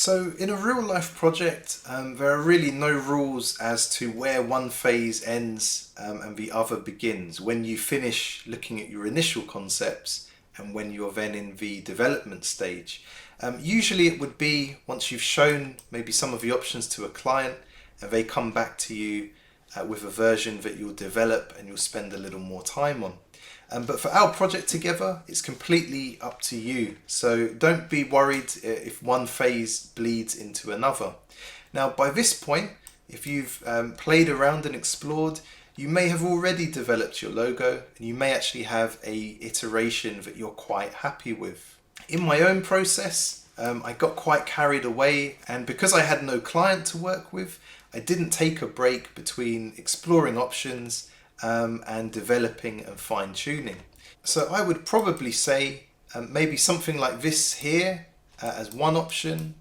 So in a real life project, there are really no rules as to where one phase ends and the other begins. When you finish looking at your initial concepts and when you're then in the development stage. Usually it would be once you've shown maybe some of the options to a client and they come back to you with a version that you'll develop and you'll spend a little more time on. But for our project together, it's completely up to you. So don't be worried if one phase bleeds into another. Now, by this point, if you've played around and explored, you may have already developed your logo and you may actually have a iteration that you're quite happy with. In my own process, I got quite carried away, and because I had no client to work with, I didn't take a break between exploring options and developing and fine-tuning. So I would probably say maybe something like this here as one option,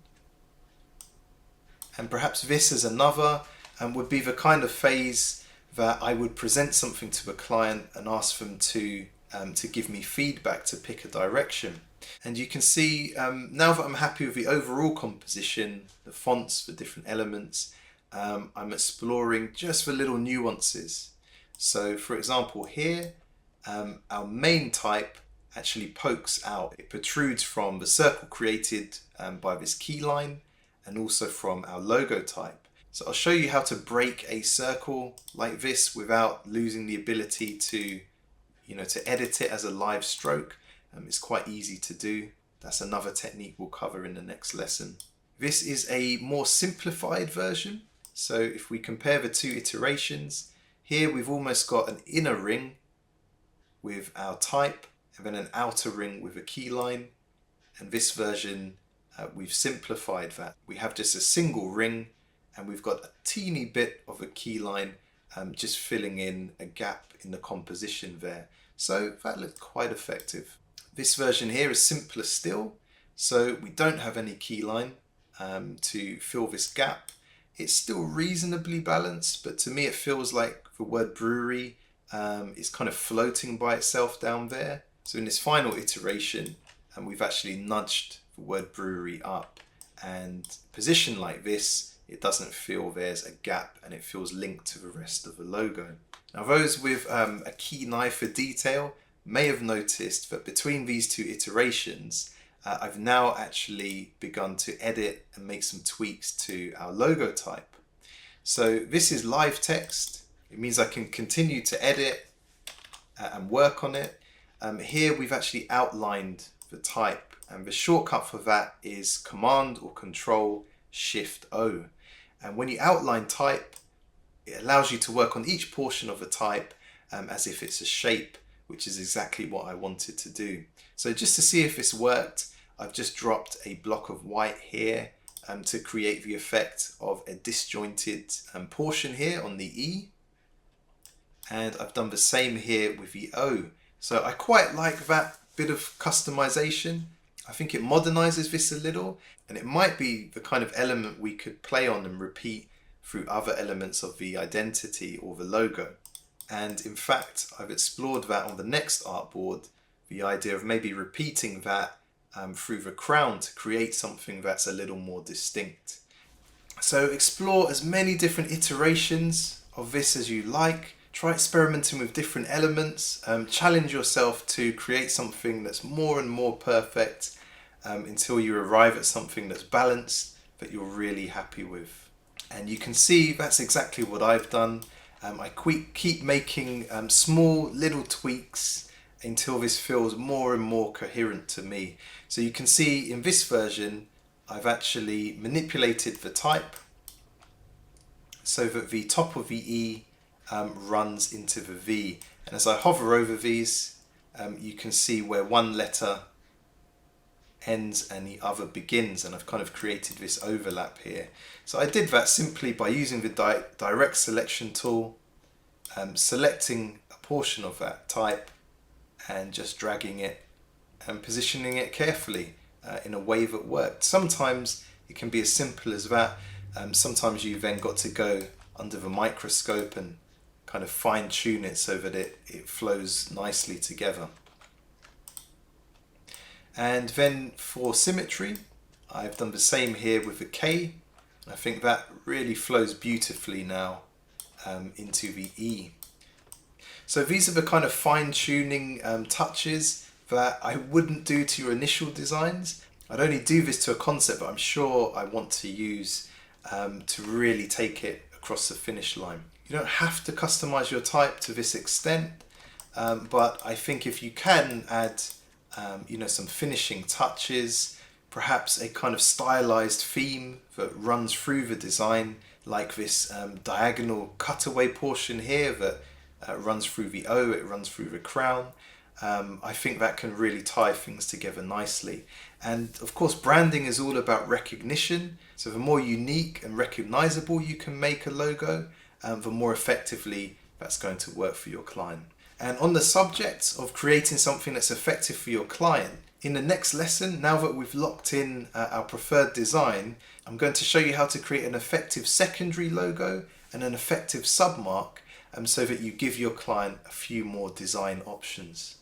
and perhaps this as another, would be the kind of phase that I would present something to a client and ask them to give me feedback to pick a direction. And you can see now that I'm happy with the overall composition, the fonts, the different elements, I'm exploring just the little nuances. So for example here, our main type actually pokes out. It protrudes from the circle created by this key line and also from our logo type. So I'll show you how to break a circle like this without losing the ability to edit it as a live stroke. It's quite easy to do. That's another technique we'll cover in the next lesson. This is a more simplified version. So if we compare the two iterations, here we've almost got an inner ring with our type and then an outer ring with a key line. And this version, we've simplified that. We have just a single ring and we've got a teeny bit of a key line just filling in a gap in the composition there. So that looked quite effective. This version here is simpler still, so we don't have any key line to fill this gap. It's still reasonably balanced, but to me it feels like the word brewery is kind of floating by itself down there. So in this final iteration, we've actually nudged the word brewery up, and positioned like this, it doesn't feel there's a gap and it feels linked to the rest of the logo. Now those with a keen eye for detail may have noticed that between these two iterations, I've now actually begun to edit and make some tweaks to our logo type. So this is live text. It means I can continue to edit and work on it. Here we've actually outlined the type, and the shortcut for that is Command or Control Shift O. And when you outline type, it allows you to work on each portion of the type as if it's a shape, which is exactly what I wanted to do. So just to see if this worked, I've just dropped a block of white here to create the effect of a disjointed portion here on the E. And I've done the same here with the O. So I quite like that bit of customization. I think it modernizes this a little, and it might be the kind of element we could play on and repeat through other elements of the identity or the logo. And in fact, I've explored that on the next artboard, the idea of maybe repeating that through the crown to create something that's a little more distinct. So explore as many different iterations of this as you like. Try experimenting with different elements. Challenge yourself to create something that's more and more perfect until you arrive at something that's balanced, that you're really happy with. And you can see that's exactly what I've done. I keep making small little tweaks until this feels more and more coherent to me. So you can see in this version, I've actually manipulated the type so that the top of the E runs into the V. And as I hover over these, you can see where one letter ends and the other begins, and I've kind of created this overlap here. So I did that simply by using the direct selection tool, selecting a portion of that type and just dragging it and positioning it carefully in a way that worked. Sometimes it can be as simple as that. Sometimes you've then got to go under the microscope and kind of fine tune it so that it flows nicely together. And then for symmetry, I've done the same here with the K. I think that really flows beautifully now into the E. So these are the kind of fine-tuning touches that I wouldn't do to your initial designs. I'd only do this to a concept, but I'm sure I want to use to really take it across the finish line. You don't have to customize your type to this extent, but I think if you can add some finishing touches, perhaps a kind of stylized theme that runs through the design, like this diagonal cutaway portion here that runs through the O, it runs through the crown. I think that can really tie things together nicely. And of course, branding is all about recognition. So the more unique and recognizable you can make a logo, the more effectively that's going to work for your client. And on the subject of creating something that's effective for your client, in the next lesson, now that we've locked in our preferred design, I'm going to show you how to create an effective secondary logo and an effective submark so that you give your client a few more design options.